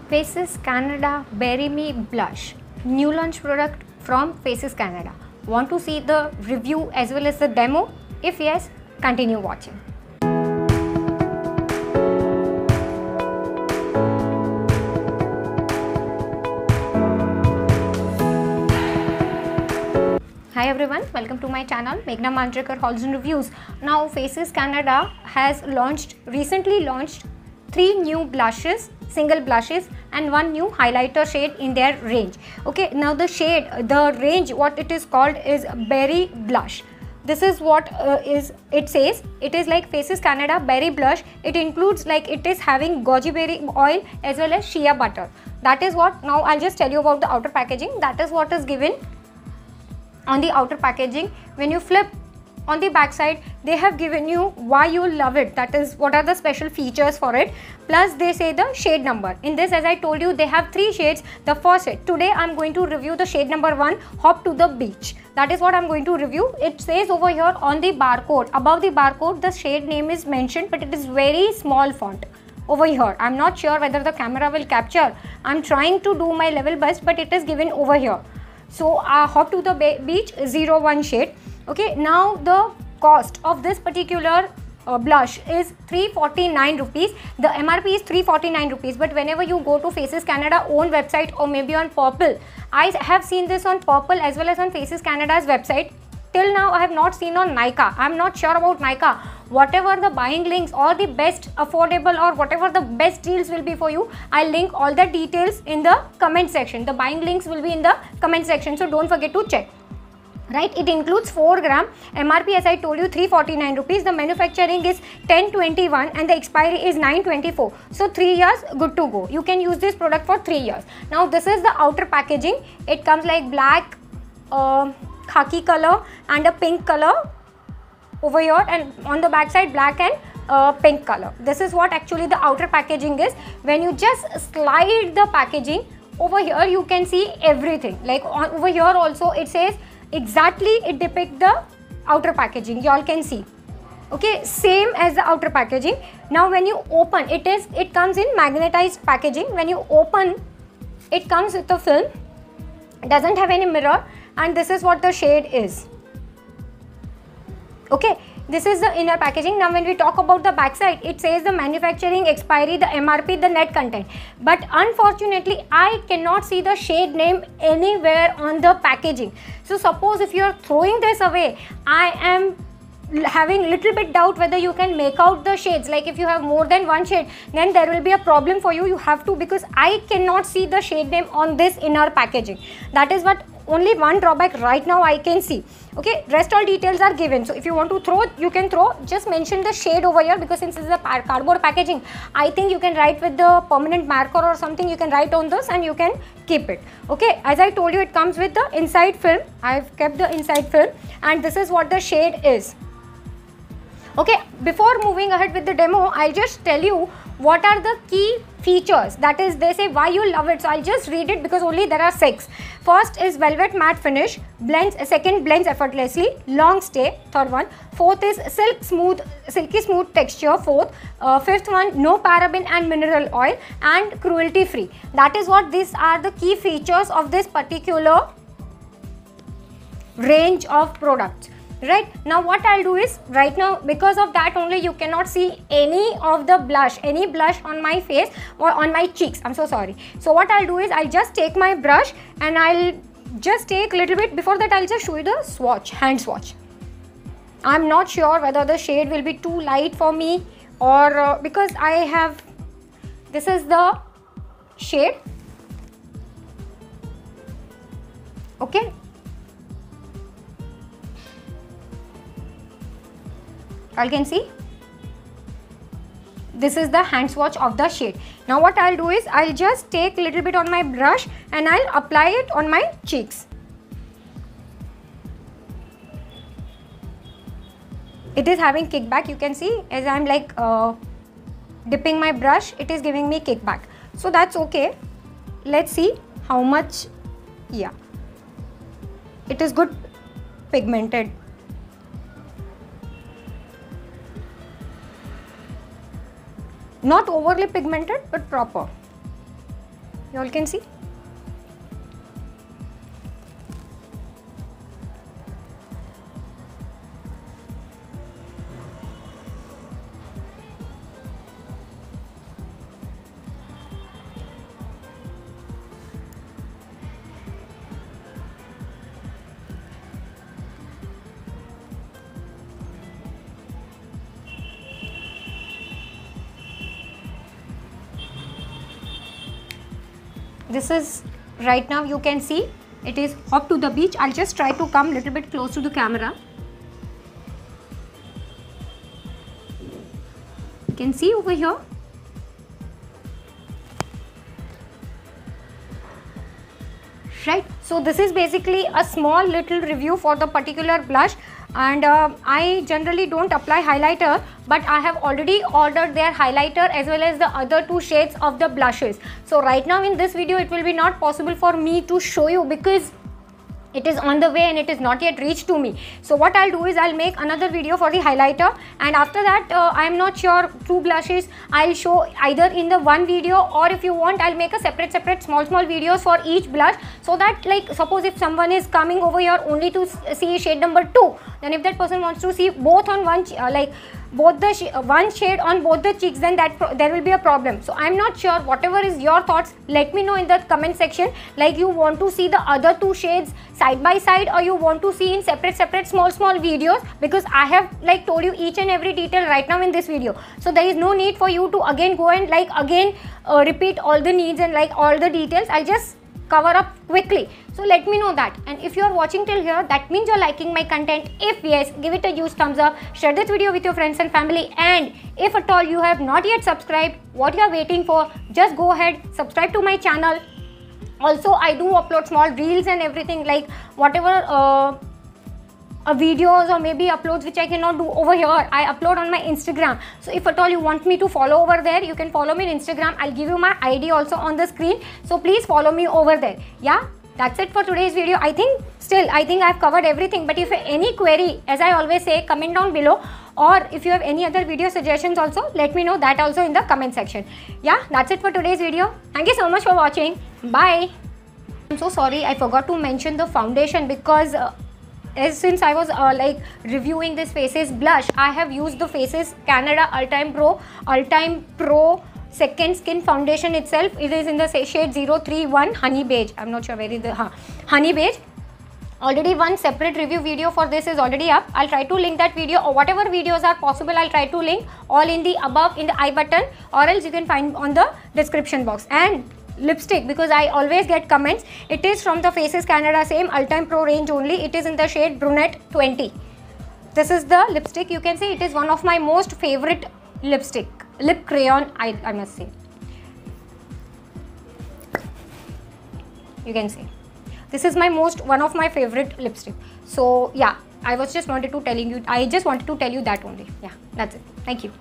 Faces Canada Berry Me Blush, new launch product from Faces Canada. Want to see the review as well as the demo? If yes, continue watching. Hi everyone, welcome to my channel Meghna Manjrekar Hauls and Reviews. Now Faces Canada has recently launched 3 new blushes, single blushes and 1 new highlighter shade in their range. Okay, now the range what it is called is Berry Blush. This is what it says. It is like Faces Canada Berry Blush. It includes it is having goji berry oil as well as shea butter. That is what, now I'll just tell you about the outer packaging. That is what is given on the outer packaging. When you flip on the back side, they have given you why you love it, that is what are the special features for it, plus they say the shade number. In this, as I told you, they have 3 shades. The first shade, today I'm going to review the shade number 1, Hop to the Beach. That is what I'm going to review. It says over here on the barcode, above the barcode the shade name is mentioned, but it is very small font over here. I'm not sure whether the camera will capture. I'm trying to do my level best, but it is given over here. So Hop to the Beach 01 shade. Okay, now the cost of this particular blush is 349 rupees. The MRP is 349 rupees, but whenever you go to Faces Canada own website or maybe on Purple, I have seen this on Purple as well as on Faces Canada's website. Till now I have not seen on Nykaa. I am not sure about Nykaa. Whatever the buying links or the best affordable or whatever the best deals will be for you, I'll link all the details in the comment section. The buying links will be in the comment section, so don't forget to check. Right, it includes 4 gram. MRP, as I told you, 349 rupees. The manufacturing is 1021 and the expiry is 924. So 3 years, good to go. You can use this product for 3 years. Now this is the outer packaging. It comes like black, khaki color and a pink color over here, and on the back side black and pink color. This is what actually the outer packaging is. When you just slide the packaging over here, you can see everything. Like over here also it says exactly, it depicts the outer packaging, you all can see. Okay, same as the outer packaging. Now when you open, it comes in magnetized packaging. When you open, it comes with a film, it doesn't have any mirror, and this is what the shade is. Okay, this is the inner packaging. Now when we talk about the back side, it says the manufacturing expiry, the MRP, the net content, but unfortunately I cannot see the shade name anywhere on the packaging. So suppose if you are throwing this away, I am having little bit doubt whether you can make out the shades. Like if you have more than 1 shade, then there will be a problem for you. You have to, because I cannot see the shade name on this inner packaging. That is what only one drawback right now I can see. Okay, rest all details are given. So if you want to throw, you can throw. Just mention the shade over here, because since this is a cardboard packaging, I think you can write with the permanent marker or something. You can write on this and you can keep it. Okay, as I told you, it comes with the inside film. I've kept the inside film, and this is what the shade is. Okay, before moving ahead with the demo, I'll just tell you what are the key features. That is, they say why you love it. So I'll just read it because only there are 6. First is velvet matte finish, blends. Second, blends effortlessly, long stay. Third one. Fourth is silky smooth texture. Fourth. Fifth one, no paraben and mineral oil, and cruelty free. That is what these are the key features of this particular range of products. Right, now what I'll do is, right now because of that only you cannot see any of the blush, on my face or on my cheeks. I'm so sorry. So what I'll do is, I'll just take my brush and I'll just take little bit. Before that, I'll just show you the swatch, hand swatch. I'm not sure whether the shade will be too light for me or because I have, this is the shade. Okay. You can see this is the hand swatch of the shade. Now what I'll do is, I'll just take a little bit on my brush and I'll apply it on my cheeks. It is having kickback, you can see, as I'm like dipping my brush, it is giving me kickback. So that's okay. Let's see how much. Yeah, it is good pigmented. Not overly pigmented, but proper. You all can see. This is right now, you can see it is Hop to the Beach. I'll just try to come little bit close to the camera. You can see over here. Right, so this is basically a small little review for the particular blush, and I generally don't apply highlighter, but I have already ordered their highlighter as well as the other two shades of the blushes. So right now in this video it will be not possible for me to show you because it is on the way and it is not yet reached to me. So what I'll do is I'll make another video for the highlighter, and after that I'm not sure two blushes I'll show either in the one video, or if you want I'll make a separate small videos for each blush, so that like suppose if someone is coming over here only to see shade number 2, then if that person wants to see both on one both the one shade on both the cheeks, then there will be a problem. So I'm not sure, whatever is your thoughts, let me know in the comment section, like you want to see the other two shades side by side or you want to see in separate small videos, because I have like told you each and every detail right now in this video. So there is no need for you to again go and repeat all the needs and like all the details. I'll just cover up quickly. So let me know that, and if you are watching till here, that means you're liking my content. If yes, give it a huge thumbs up, share this video with your friends and family, and if at all you have not yet subscribed, what you are waiting for, just go ahead, subscribe to my channel. Also I do upload small reels and everything, like whatever videos or maybe uploads which I cannot do over here, I upload on my Instagram. So if at all you want me to follow over there, you can follow me on Instagram. I'll give you my ID also on the screen, so please follow me over there. Yeah, that's it for today's video. I think I've covered everything, but if you have any query, as I always say, comment down below, or if you have any other video suggestions also, let me know that also in the comment section. Yeah, that's it for today's video. Thank you so much for watching. Bye. I'm so sorry, I forgot to mention the foundation, because since I was reviewing this Faces blush, I have used the Faces Canada Ultime Pro Second Skin Foundation itself. It is in the shade 031 Honey Beige. I'm not sure where is the Honey Beige. Already one separate review video for this is already up. I'll try to link that video, or whatever videos are possible I'll try to link all in the above in the I button, or else you can find on the description box. And lipstick, because I always get comments, it is from the Faces Canada same Ultime Pro range only. It is in the shade Brunette 20. This is the lipstick. You can see it is one of my most favorite lipstick, lip crayon, I must say. You can see this is one of my favorite lipstick. So yeah, I just wanted to tell you that only. Yeah, that's it. Thank you.